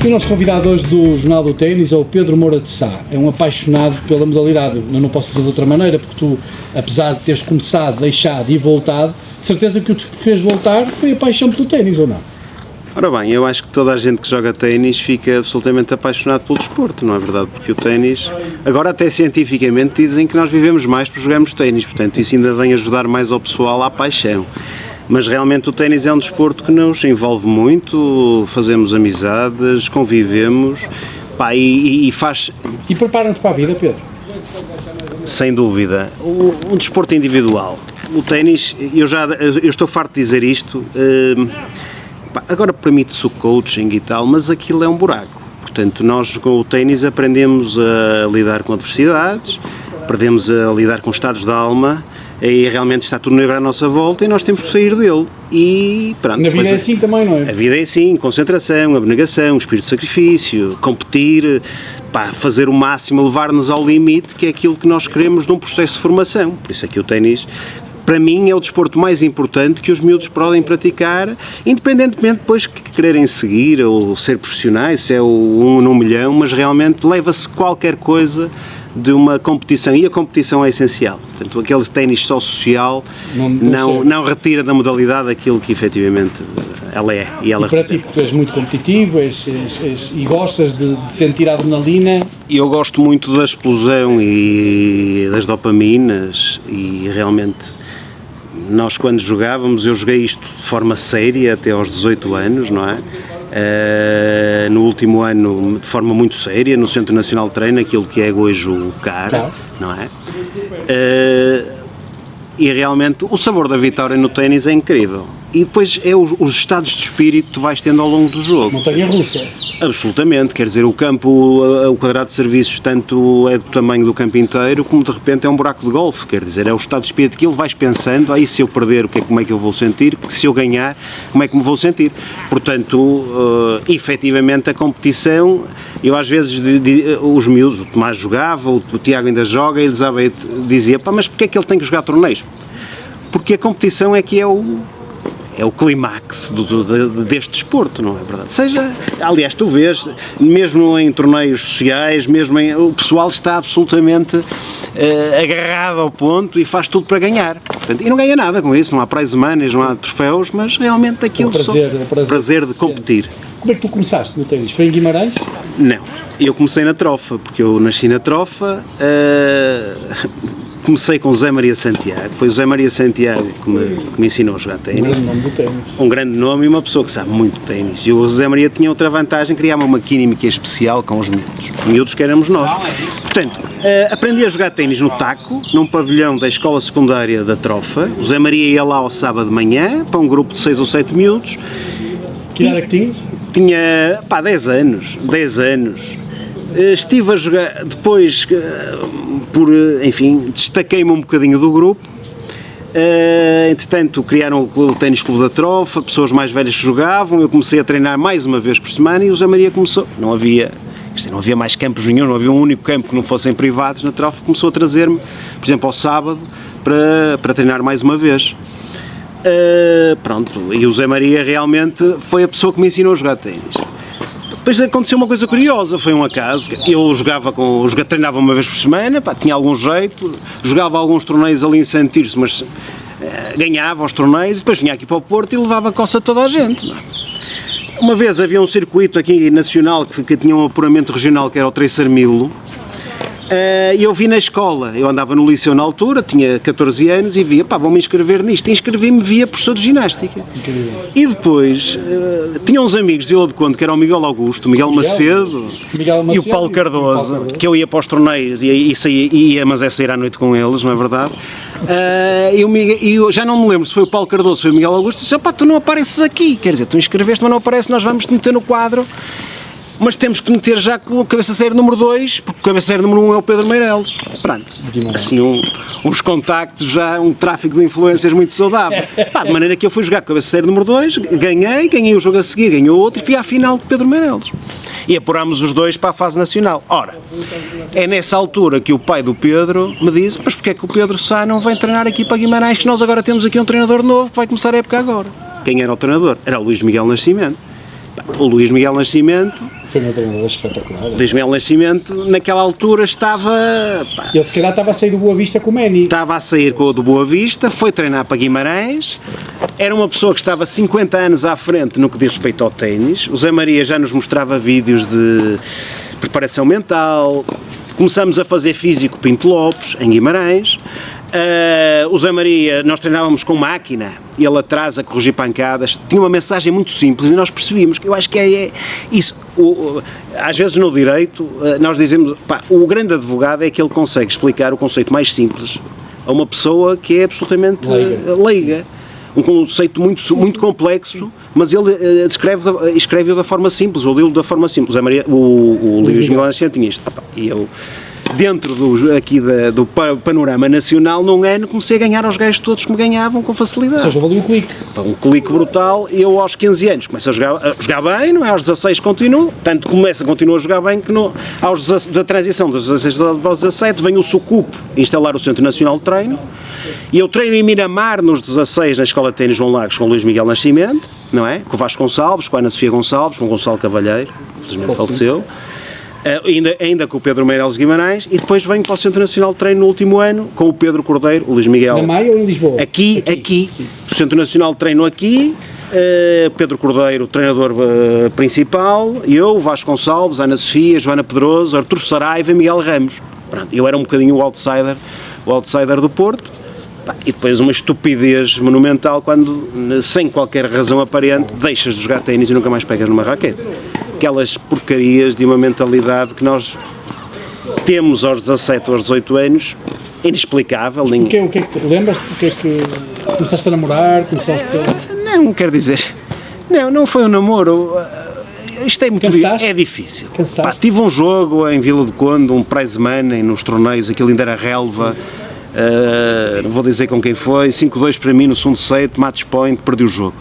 O nosso convidado hoje do Jornal do Ténis é o Pedro Moura de Sá. É um apaixonado pela modalidade. Eu não posso dizer de outra maneira, porque tu, apesar de teres começado, deixado e voltado, de certeza que o que te fez voltar foi a paixão pelo ténis, ou não? Ora bem, eu acho que toda a gente que joga ténis fica absolutamente apaixonado pelo desporto, não é verdade? Porque o ténis, agora até cientificamente dizem que nós vivemos mais por jogarmos ténis, portanto isso ainda vem ajudar mais ao pessoal à paixão. Mas realmente o ténis é um desporto que nos envolve muito, fazemos amizades, convivemos, pá, e faz... E preparam-te para a vida, Pedro? Sem dúvida. O desporto individual, o ténis, eu estou farto de dizer isto, agora permite-se o coaching e tal, mas aquilo é um buraco. Portanto, nós com o ténis aprendemos a lidar com adversidades, aprendemos a lidar com estados de alma, e realmente está tudo negro à nossa volta e nós temos que sair dele. E pronto. Na vida é assim também, não é? A vida é assim, concentração, abnegação, espírito de sacrifício, competir, pá, fazer o máximo, levar-nos ao limite, que é aquilo que nós queremos num processo de formação. Por isso é que o ténis, para mim, é o desporto mais importante que os miúdos podem praticar, independentemente depois que quererem seguir ou ser profissionais, se é o 1 num milhão, mas realmente leva-se qualquer coisa de uma competição, e a competição é essencial. Portanto, aquele ténis só social não retira da modalidade aquilo que efetivamente ela é. E ela para ti, tu és muito competitivo e gostas de sentir a adrenalina? Eu gosto muito da explosão e das dopaminas, e realmente nós quando jogávamos, eu joguei isto de forma séria até aos 18 anos, não é? No último ano de forma muito séria no Centro Nacional de Treino, aquilo que é hoje o CAR, não é? E realmente o sabor da vitória no ténis é incrível, e depois é os estados de espírito que tu vais tendo ao longo do jogo. Montanha-russa. Absolutamente, quer dizer, o campo, o quadrado de serviços tanto é do tamanho do campo inteiro, como de repente é um buraco de golfe, quer dizer, é o estado de espírito que ele vais pensando, aí se eu perder, como é que eu vou sentir, se eu ganhar, como é que me vou sentir. Portanto, efetivamente a competição, eu às vezes, os miúdos, o Tomás jogava, o Tiago ainda joga, e Elizabeth dizia, pá, mas porquê é que ele tem que jogar torneios? Porque a competição é que é o clímax deste desporto, não é verdade? Aliás, tu vês, mesmo em torneios sociais, o pessoal está absolutamente agarrado ao ponto e faz tudo para ganhar. Portanto, e não ganha nada com isso, não há prize money, não há troféus, mas realmente aquilo é o prazer de competir. Como é que tu começaste no ténis? Foi em Guimarães? Não, eu comecei na Trofa, porque eu nasci na Trofa. Comecei com o José Maria Santiago, foi o José Maria Santiago que me ensinou a jogar ténis. Um grande nome do ténis. Um grande nome e uma pessoa que sabe muito de ténis. E o José Maria tinha outra vantagem, criava uma química especial com os miúdos que éramos nós. Portanto, aprendi a jogar ténis no taco, num pavilhão da escola secundária da Trofa. O José Maria ia lá ao sábado de manhã, para um grupo de 6 ou 7 miúdos. Que idade é que tinhas? Tinha, 10 anos. Estive a jogar, depois, destaquei-me um bocadinho do grupo. Entretanto, criaram o Ténis Clube da Trofa, pessoas mais velhas que jogavam, eu comecei a treinar mais uma vez por semana e o José Maria começou, não havia mais campos nenhum, não havia um único campo que não fossem privados na Trofa, começou a trazer-me, por exemplo, ao sábado, para treinar mais uma vez. E o José Maria realmente foi a pessoa que me ensinou a jogar ténis. Depois aconteceu uma coisa curiosa, foi um acaso, eu treinava uma vez por semana, tinha algum jeito, jogava alguns torneios ali em Santo Tirso, mas ganhava os torneios, e depois vinha aqui para o Porto e levava a coça a toda a gente. Não é? Uma vez havia um circuito aqui nacional que tinha um apuramento regional, que era o Tracer Milo, e eu vi na escola, eu andava no liceu na altura, tinha 14 anos e via, vou-me inscrever nisto, inscrevi-me via professor de ginástica. E depois, tinha uns amigos de Vila do Conde, que era o Miguel Augusto, o Miguel Macedo e o Paulo Cardoso, que eu ia para os torneios e ia, mas é sair à noite com eles, não é verdade? E eu já não me lembro se foi o Paulo Cardoso ou foi o Miguel Augusto, disse, tu não apareces aqui, quer dizer, tu inscreveste, mas não apareces, nós vamos te meter no quadro. Mas temos que te meter já com o cabeça-série número 2, porque o cabeça-série número 1 é o Pedro Meireles. Pronto, assim uns contactos, já um tráfico de influências muito saudável. De maneira que eu fui jogar com o cabeça-série número 2, ganhei o jogo a seguir, ganhou outro e fui à final de Pedro Meireles. E apurámos os dois para a fase nacional. Ora, é nessa altura que o pai do Pedro me disse, mas porque é que o Pedro Sá não vem treinar aqui para Guimarães, que nós agora temos aqui um treinador novo que vai começar a época agora. Quem era o treinador? Era o Luís Miguel Nascimento. O Luís Miguel Nascimento, Foi um treinador espetacular. Luís Miguel Nascimento, naquela altura estava... Ele se calhar estava a sair do Boa Vista com o Manny. Estava a sair com o do Boa Vista, foi treinar para Guimarães, era uma pessoa que estava 50 anos à frente no que diz respeito ao ténis. O Zé Maria já nos mostrava vídeos de preparação mental, começamos a fazer físico Pinto Lopes, em Guimarães. O Zé Maria, nós treinávamos com máquina, ele atrás a corrigir pancadas, tinha uma mensagem muito simples e nós percebíamos que eu acho que é isso. Às vezes no direito nós dizemos, o grande advogado é que ele consegue explicar o conceito mais simples a uma pessoa que é absolutamente leiga. Um conceito muito complexo, mas ele escreve-o da forma simples, ou lê-lo da forma simples. O Luís Miguel Nascimento tinha isto. E eu, dentro do panorama nacional, num ano, comecei a ganhar aos gajos todos que me ganhavam com facilidade. Ou seja, valeu um clique. Um clique brutal. Eu, aos 15 anos, começo a jogar bem, não é? Aos 16 continuo, tanto continuo a jogar bem que da transição dos 16 aos 17 vem o SUCUP instalar o Centro Nacional de Treino. E eu treino em Miramar nos 16 na Escola de Ténis João Lagos com o Luís Miguel Nascimento, não é? Com o Vasco Gonçalves, com a Ana Sofia Gonçalves, com o Gonçalo Cavalheiro, infelizmente faleceu, ainda com o Pedro Meireles Guimarães, e depois venho para o Centro Nacional de Treino no último ano com o Pedro Cordeiro, o Luís Miguel. Na Maia ou em Lisboa? Aqui. O Centro Nacional de Treino aqui, Pedro Cordeiro, o treinador principal, eu, o Vasco Gonçalves, a Ana Sofia, Joana Pedroso, Artur Saraiva e Miguel Ramos. Pronto, eu era um bocadinho o outsider do Porto. E depois uma estupidez monumental quando, sem qualquer razão aparente, deixas de jogar ténis e nunca mais pegas numa raquete. Aquelas porcarias de uma mentalidade que nós temos aos 17 ou aos 18 anos, inexplicável. O que é que lembras-te? O que é que começaste a namorar? Não quero dizer. Não foi um namoro. Isto é muito difícil. Tive um jogo em Vila do Conde, um prize money nos torneios, aquilo ainda era relva. Não vou dizer com quem foi, 5-2 para mim no segundo set, match point, perdi o jogo.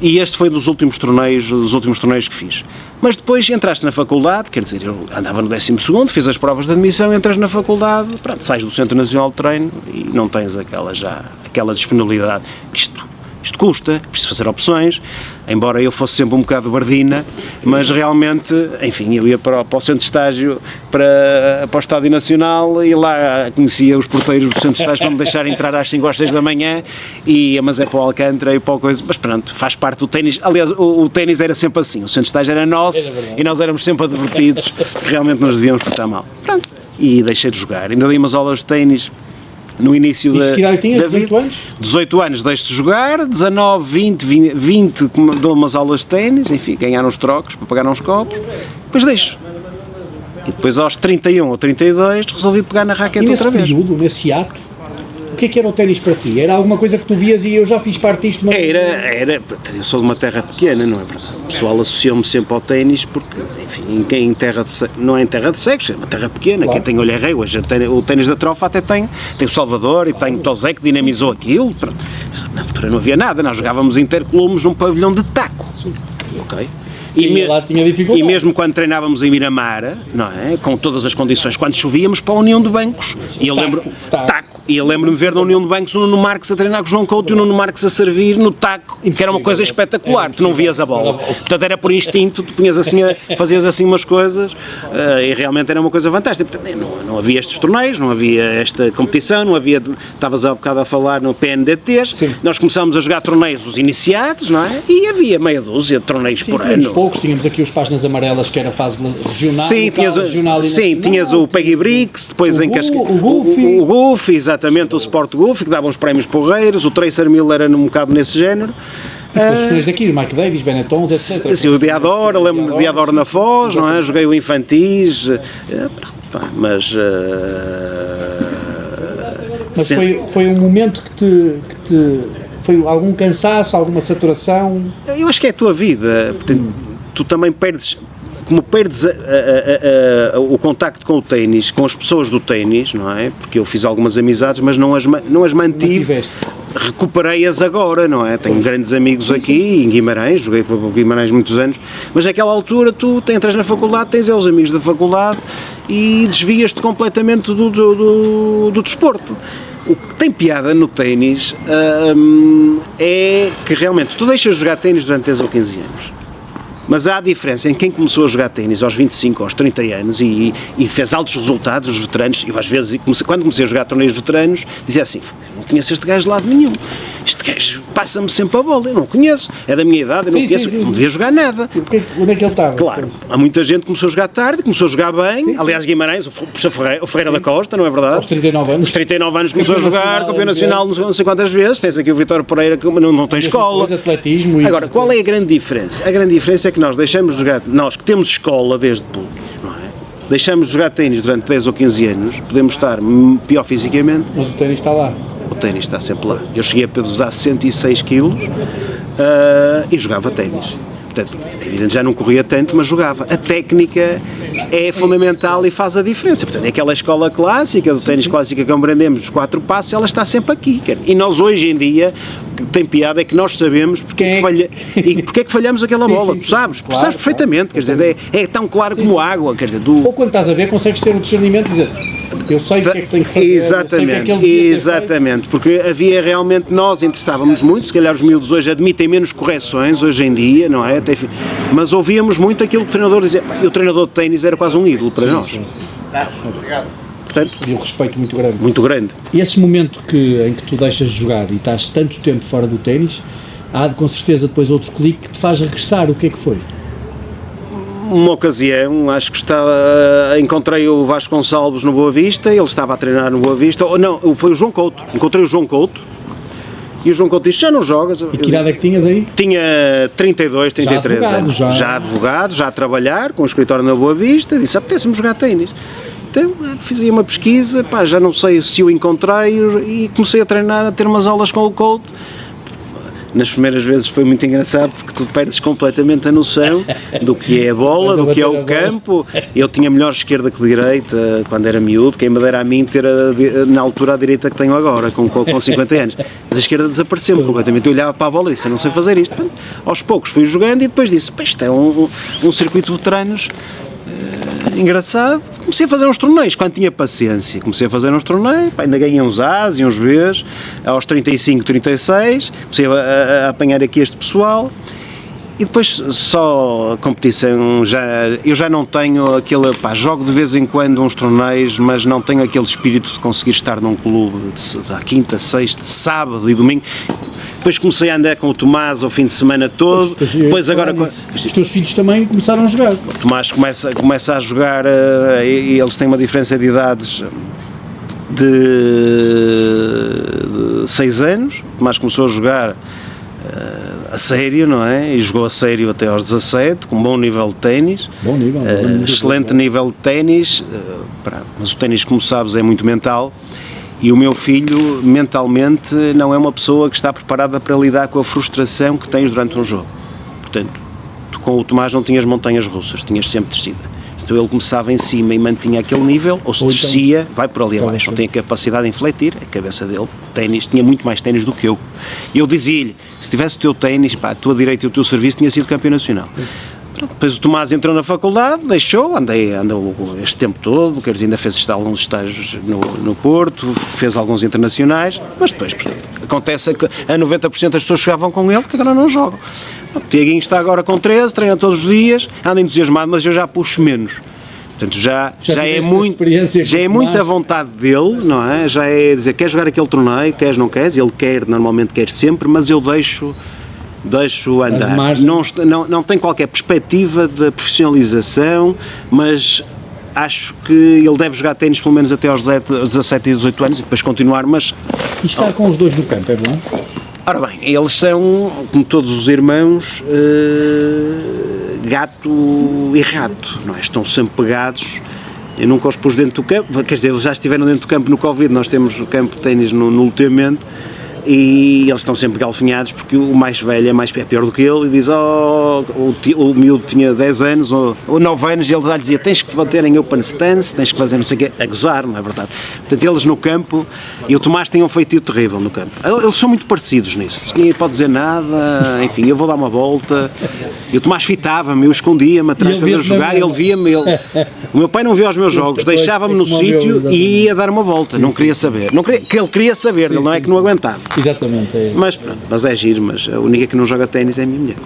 E este foi dos últimos torneios que fiz. Mas depois entraste na faculdade, quer dizer, eu andava no 12º, fiz as provas de admissão, entras na faculdade, pronto, sais do Centro Nacional de Treino e não tens aquela disponibilidade. Isto custa, preciso fazer opções, embora eu fosse sempre um bocado bardina, mas realmente, enfim, eu ia para o centro de estágio, para o Estádio Nacional, e lá conhecia os porteiros do centro de estágio para me deixar entrar às 5 ou às 6 da manhã, mas é para o Alcântara e para o coisa, mas pronto, faz parte do ténis. Aliás, o ténis era sempre assim, o centro de estágio era nosso e nós éramos sempre advertidos que realmente nos devíamos portar mal. Pronto, e deixei de jogar, ainda dei umas aulas de ténis. No início da vida, 18 anos? 18 anos deixo de jogar, 19, 20 dou umas aulas de ténis, enfim, ganhar uns trocos para pagar uns copos, depois deixo. E depois aos 31 ou 32 resolvi pegar na raquete outra vez. Nesse ato, o que era o ténis para ti? Era alguma coisa que tu vias e eu já fiz parte disto? Eu sou de uma terra pequena, não é verdade? O pessoal associou-me sempre ao ténis porque, enfim, não é em terra de cegos, é uma terra pequena, claro. Quem tem olho é rei. Hoje o ténis da Trofa até tem o Salvador e tem o Tozé que dinamizou aquilo. Na altura não havia nada, nós jogávamos interclumes num pavilhão de taco. Okay? E mesmo quando treinávamos em Miramar, não é? Com todas as condições, quando chovíamos para a União de Bancos, e eu lembro-me de ver na União de Bancos o Nuno Marques a treinar com o João Couto e o Nuno Marques a servir no taco, que era uma coisa espetacular, tu não vias a bola. Portanto, era por instinto, tu fazias assim umas coisas, e realmente era uma coisa fantástica. Portanto, não havia estes torneios, não havia esta competição, não havia, estavas há bocado a falar no PNDTs, nós começámos a jogar torneios os iniciados, não é? E havia meia dúzia de torneios por ano. Tínhamos aqui os páginas amarelas, que era a fase regional. Tinhas o Peggy Bricks, depois o Goofy, exatamente, o Sport Goofy, que dava uns prémios porreiros, o Tracer Miller era um bocado nesse género. Os torneios daqui, Mike Davis, Benetton, etc. Sim, o Diador, lembro-me de Diador na Foz, não é? Joguei o Infantis, mas foi um momento que te foi algum cansaço, alguma saturação? Eu acho que é a tua vida, portanto, tu também perdes o contacto com o ténis, com as pessoas do ténis, não é? Porque eu fiz algumas amizades, mas não as mantive. Recuperei-as agora, não é? Tenho grandes amigos aqui em Guimarães, joguei para Guimarães muitos anos, mas naquela altura tu entras na faculdade, tens os amigos da faculdade e desvias-te completamente do desporto. O que tem piada no ténis é que realmente tu deixas de jogar ténis durante 10 ou 15 anos, mas há a diferença em quem começou a jogar ténis aos 25, aos 30 anos e fez altos resultados, os veteranos. Eu às vezes, quando comecei a jogar torneios veteranos, dizia assim, não conheço este gajo de lado nenhum, este gajo passa-me sempre a bola, eu não conheço, é da minha idade, eu não conheço, não devia jogar nada. Onde é que ele estava? Claro, há muita gente que começou a jogar tarde, começou a jogar bem, aliás Guimarães, o Ferreira da Costa, não é verdade? Aos 39 anos. Aos 39 anos começou a jogar, campeão nacional não sei quantas vezes, tens aqui o Vítor Pereira que não tem escola. Atletismo Agora, qual é a grande diferença? A grande diferença é que nós deixamos de jogar, nós que temos escola desde putos, não é? Deixamos de jogar ténis durante 10 ou 15 anos, podemos estar pior fisicamente. Mas o ténis está lá. O ténis está sempre lá. Eu cheguei a pesar 106 quilos e jogava ténis. Portanto, é evidente, já não corria tanto, mas jogava. A técnica é fundamental e faz a diferença. Portanto, é aquela escola clássica, do ténis clássico que aprendemos, dos 4 passos, ela está sempre aqui. E nós hoje em dia, o que tem piada é que nós sabemos porque é que falhamos aquela bola. Tu sabes, claro, sabes perfeitamente. Quer dizer, é tão claro como água. Quer dizer, ou quando estás a ver, consegues ter o discernimento e dizer, eu sei o que é que tenho que fazer. Exatamente, porque havia realmente, nós interessávamos muito, se calhar os miúdos hoje admitem menos correções hoje em dia, não é? Mas ouvíamos muito aquilo que o treinador dizia, e o treinador de ténis era quase um ídolo para nós. Obrigado. Portanto, e um respeito muito grande. Muito grande. E esse momento em que tu deixas de jogar e estás tanto tempo fora do ténis, há com certeza depois outro clique que te faz regressar, o que é que foi? Uma ocasião, acho que encontrei o Vasco Gonçalves no Boa Vista, ele estava a treinar no Boa Vista, ou não, foi o João Couto, encontrei o João Couto, e o João Couto disse, já não jogas? E que idade é que tinhas aí? Tinha 32, 33 anos, já advogado, já a trabalhar, com o escritório na Boa Vista, disse, apetece-me jogar ténis. Então fiz aí uma pesquisa, já não sei se o encontrei, e comecei a treinar, a ter umas aulas com o Couto. Nas primeiras vezes foi muito engraçado porque tu perdes completamente a noção do que é a bola, do que é o campo. Eu tinha melhor esquerda que direita quando era miúdo, quem me dera a mim ter na altura a direita que tenho agora, com 50 anos. Mas a esquerda desapareceu-me completamente. Eu olhava para a bola e disse, eu não sei fazer isto. Aos poucos fui jogando e depois disse, isto é um circuito de veteranos engraçado. Comecei a fazer uns torneios, quando tinha paciência, comecei a fazer uns torneios, ainda ganhei uns A's e uns B's, aos 35, 36, comecei a apanhar aqui este pessoal, e depois só a competição, eu já não tenho aquele, jogo de vez em quando uns torneios, mas não tenho aquele espírito de conseguir estar num clube à quinta, sexta, sábado e domingo. Depois comecei a andar com o Tomás ao fim de semana todo, depois agora... Os teus filhos também começaram a jogar. O Tomás começa a jogar, e eles têm uma diferença de idades de 6 anos, o Tomás começou a jogar a sério, não é? E jogou a sério até aos 17, com um bom nível de ténis, excelente nível de ténis, mas o ténis, como sabes, é muito mental. E o meu filho, mentalmente, não é uma pessoa que está preparada para lidar com a frustração que tens durante um jogo. Portanto, tu com o Tomás não tinhas montanhas russas, tinhas sempre descida. Então ele começava em cima e mantinha aquele nível, ou se descia, vai por ali abaixo, não tem a capacidade de infletir, a cabeça dele, ténis, tinha muito mais ténis do que eu. E eu dizia-lhe, se tivesse o teu ténis, a tua direita e o teu serviço, tinha sido campeão nacional. Depois o Tomás entrou na faculdade, deixou, andou este tempo todo, quer dizer, ainda fez alguns estágios no Porto, fez alguns internacionais, mas depois acontece que a 90% das pessoas chegavam com ele porque agora não jogam. O Tiaguinho está agora com 13, treina todos os dias, anda entusiasmado, mas eu já puxo menos. Portanto, já é muita vontade dele, não é? Já é dizer, quer jogar aquele torneio, queres, não queres, ele normalmente quer sempre, mas eu deixo andar, não tem qualquer perspectiva de profissionalização, mas acho que ele deve jogar ténis pelo menos até aos 17 e 18 anos e depois continuar, mas... E estar com os dois no campo é bom? Ora bem, eles são, como todos os irmãos, gato e rato, não é? Estão sempre pegados. Eu nunca os pus dentro do campo, quer dizer, eles já estiveram dentro do campo no Covid, nós temos o campo de ténis no loteamento, e eles estão sempre galfinhados porque o mais velho é pior do que ele e diz, o miúdo tinha 10 anos ou 9 anos e ele já dizia, tens que bater em open stance, tens que fazer não sei o quê, a gozar, não é verdade? Portanto, eles no campo, e o Tomás tem um feitio terrível no campo, eles são muito parecidos nisto, ninguém pode dizer nada, enfim, eu vou dar uma volta, e o Tomás fitava-me, eu escondia-me atrás para ver jogar e ele via-me, o meu pai não via os meus jogos, deixava-me no sítio e ia dar uma volta, não queria saber, que ele queria saber, ele não é que não aguentava. Exatamente. Mas pronto, mas é giro, mas a única que não joga ténis é a minha mulher.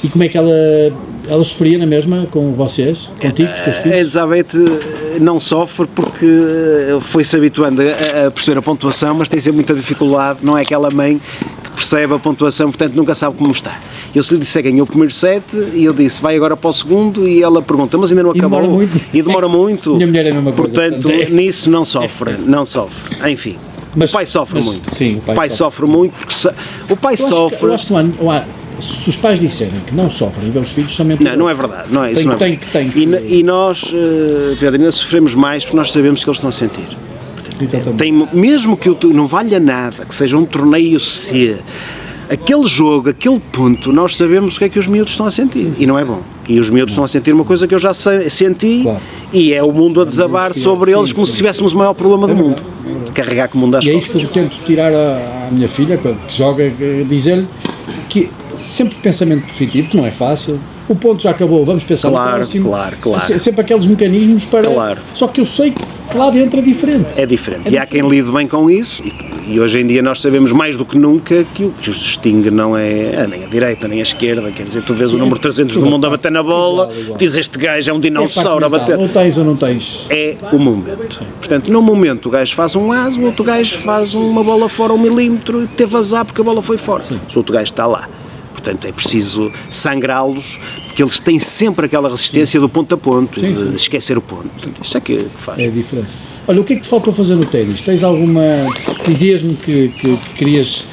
E como é que ela sofria na mesma com vocês? Contigo, com os teus filhos? A Elizabeth não sofre porque foi-se habituando a perceber a pontuação, mas tem sempre muita dificuldade, não é aquela mãe que percebe a pontuação, portanto nunca sabe como está. Eu se lhe disse, ganhou o primeiro set e eu disse, vai agora para o segundo e ela pergunta, mas ainda não acabou? E demora muito. Minha mulher é a mesma coisa. Portanto, nisso não sofre. Enfim. Mas, o pai sofre muito. Sim, o pai sofre muito porque o pai sofre. Eu acho que se os pais disserem que não sofrem, os filhos somente. Não é verdade. Não é, isso não é. Tem que... E nós, Pedro, ainda sofremos mais porque nós sabemos que eles estão a sentir. Mesmo que não valha nada, que seja um torneio C, aquele jogo, aquele ponto, nós sabemos o que é que os miúdos estão a sentir. E não é bom. E os miúdos estão a sentir uma coisa que eu já senti, claro. E é o mundo a desabar sobre eles como se tivéssemos o maior problema do mundo. Carregar com o mundo às costas. E é isto que eu tento tirar à minha filha, que joga, dizer-lhe que sempre pensamento positivo, que não é fácil. O ponto já acabou, vamos pensar no próximo. Claro. Sempre aqueles mecanismos para... Claro. Só que eu sei que lá dentro é diferente. É diferente. E há quem lide bem com isso, e hoje em dia nós sabemos mais do que nunca que o que os distingue não é nem a direita nem a esquerda, quer dizer, tu vês o número 300 do mundo a bater na bola, diz este gajo é um dinossauro a bater. Ou tens ou não tens. É o momento. Portanto, no momento o gajo faz um aso, o outro gajo faz uma bola fora 1 milímetro e teve azar porque a bola foi fora. O outro gajo está lá. Portanto, é preciso sangrá-los, porque eles têm sempre aquela resistência do ponto a ponto, de esquecer o ponto. Isso é que faz. É diferente. Olha, o que é que te faltou fazer no ténis? Tens alguma... Dizias-me que querias...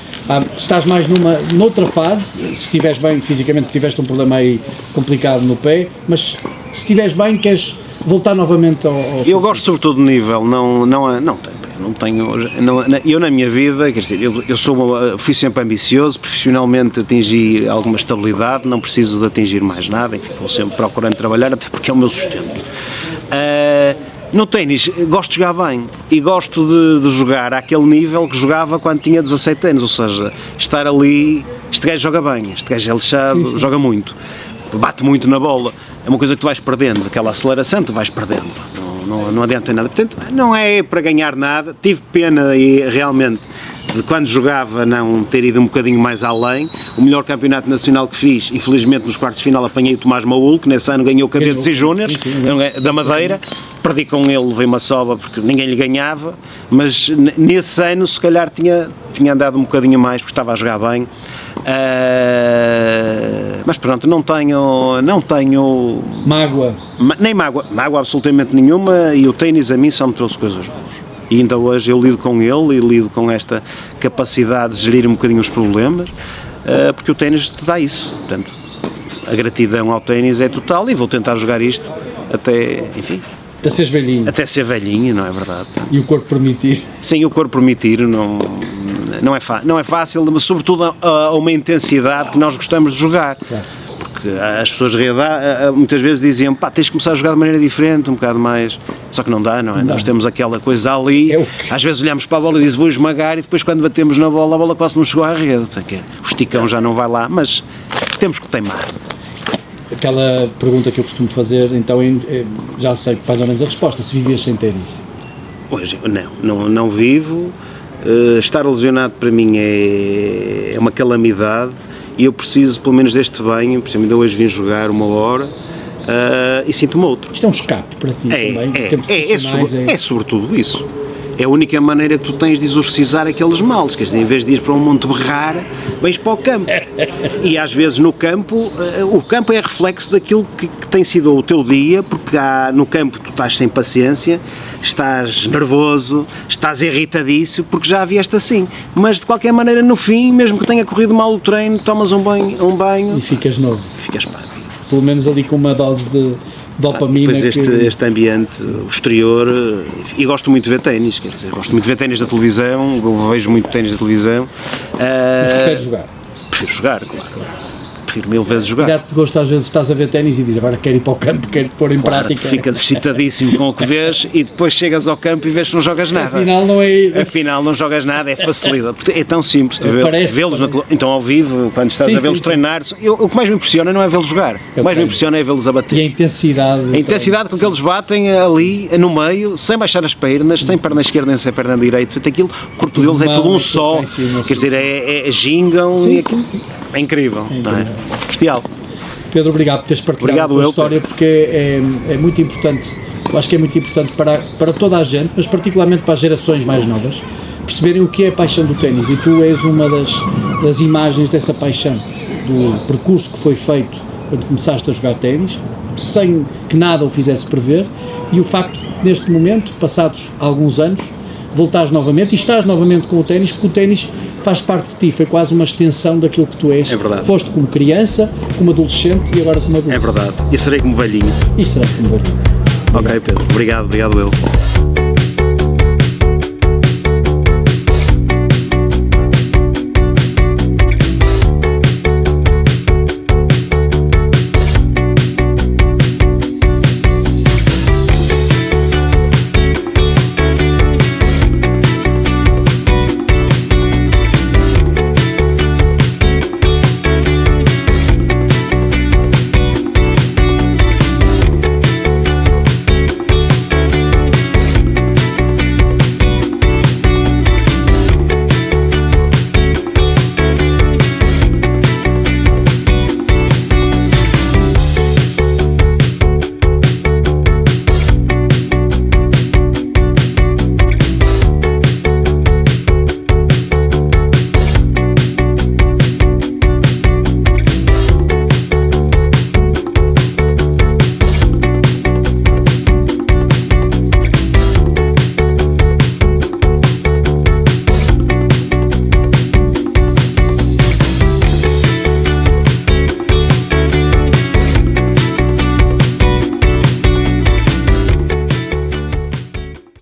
estás mais noutra fase, se estiveres bem fisicamente, tiveste um problema aí complicado no pé, mas se estiveres bem, queres voltar novamente ao... Eu gosto sobretudo do nível, eu na minha vida, quer dizer, fui sempre ambicioso, profissionalmente atingi alguma estabilidade, não preciso de atingir mais nada, enfim, vou sempre procurando trabalhar, até porque é o meu sustento. No ténis, gosto de jogar bem e gosto de jogar àquele nível que jogava quando tinha 17 anos, ou seja, estar ali, este gajo joga bem, este gajo é lixado, joga muito, bate muito na bola, é uma coisa que tu vais perdendo, aquela aceleração tu vais perdendo. Não adianta nada, portanto não é para ganhar nada, tive pena e realmente de quando jogava não ter ido um bocadinho mais além. O melhor campeonato nacional que fiz, infelizmente nos quartos de final apanhei o Tomás Maúl, que nesse ano ganhou cadetes e júniores da Madeira, perdi com ele, levei uma soba porque ninguém lhe ganhava, mas nesse ano se calhar tinha andado um bocadinho mais porque estava a jogar bem. Mas pronto, não tenho mágoa, nem mágoa absolutamente nenhuma, e o ténis a mim só me trouxe coisas boas. E ainda hoje eu lido com ele e lido com esta capacidade de gerir um bocadinho os problemas, porque o ténis te dá isso. Portanto, a gratidão ao ténis é total e vou tentar jogar isto até, enfim... Até seres velhinho. Até ser velhinho, não é verdade? E o corpo permitir. Sim, o corpo permitir, não é fácil, mas sobretudo a uma intensidade que nós gostamos de jogar. Claro. Porque as pessoas muitas vezes diziam, tens de começar a jogar de maneira diferente, um bocado mais, só que não dá, não é? Não. Nós temos aquela coisa ali, às vezes olhamos para a bola e dizemos vou esmagar, e depois quando batemos na bola, a bola quase não chegou à rede, o esticão já não vai lá, mas temos que teimar. Aquela pergunta que eu costumo fazer, então já sei mais ou menos a resposta, se vivias sem ténis? Hoje não vivo, estar lesionado para mim é uma calamidade. E eu preciso, pelo menos, deste banho, por exemplo, ainda hoje vim jogar 1 hora e sinto-me outro. Isto é um escape para ti também? É sobretudo isso. É a única maneira que tu tens de exorcizar aqueles males, quer dizer, em vez de ir para um monte berrar, vens para o campo. E às vezes no campo, o campo é reflexo daquilo que tem sido o teu dia, porque no campo tu estás sem paciência, estás nervoso, estás irritadíssimo, porque já vieste assim. Mas de qualquer maneira, no fim, mesmo que tenha corrido mal o treino, tomas um banho e ficas novo. Ficas pá. Pelo menos ali com uma dose dopamina. Depois este ambiente, o exterior, e gosto muito de ver ténis, quer dizer, gosto muito de ver ténis da televisão, eu vejo muito ténis da televisão. Prefere jogar? Prefiro jogar, claro. Prefiro 1000 vezes jogar. Dá-te gosto, às vezes estás a ver ténis e dizes agora quero ir para o campo, quero pôr em prática. Tu ficas excitadíssimo com o que vês e depois chegas ao campo e vês que não jogas nada. Afinal não jogas nada, é facilidade. Porque é tão simples, tu vê-los então ao vivo, quando estás a vê-los treinar. O que mais me impressiona não é vê-los jogar, o mais me impressiona é vê-los a bater. E a intensidade. A intensidade com que eles batem ali no meio, sem baixar as pernas, sem perna esquerda nem sem perna direita. Portanto, aquilo, o corpo deles é tudo um só, quer dizer, gingam e aquilo. É incrível, não é? Bestial. Pedro, obrigado por teres partilhado a história, porque é muito importante, eu acho que é muito importante para toda a gente, mas particularmente para as gerações mais novas, perceberem o que é a paixão do ténis, e tu és uma das imagens dessa paixão, do percurso que foi feito quando começaste a jogar ténis, sem que nada o fizesse prever, e o facto de, neste momento, passados alguns anos, voltares novamente e estás novamente com o ténis, porque o ténis faz parte de ti, foi quase uma extensão daquilo que tu és. É verdade. Foste como criança, como adolescente e agora como adulto. É verdade. E serei como velhinho. E serás como velhinho. Ok, Pedro. Obrigado eu.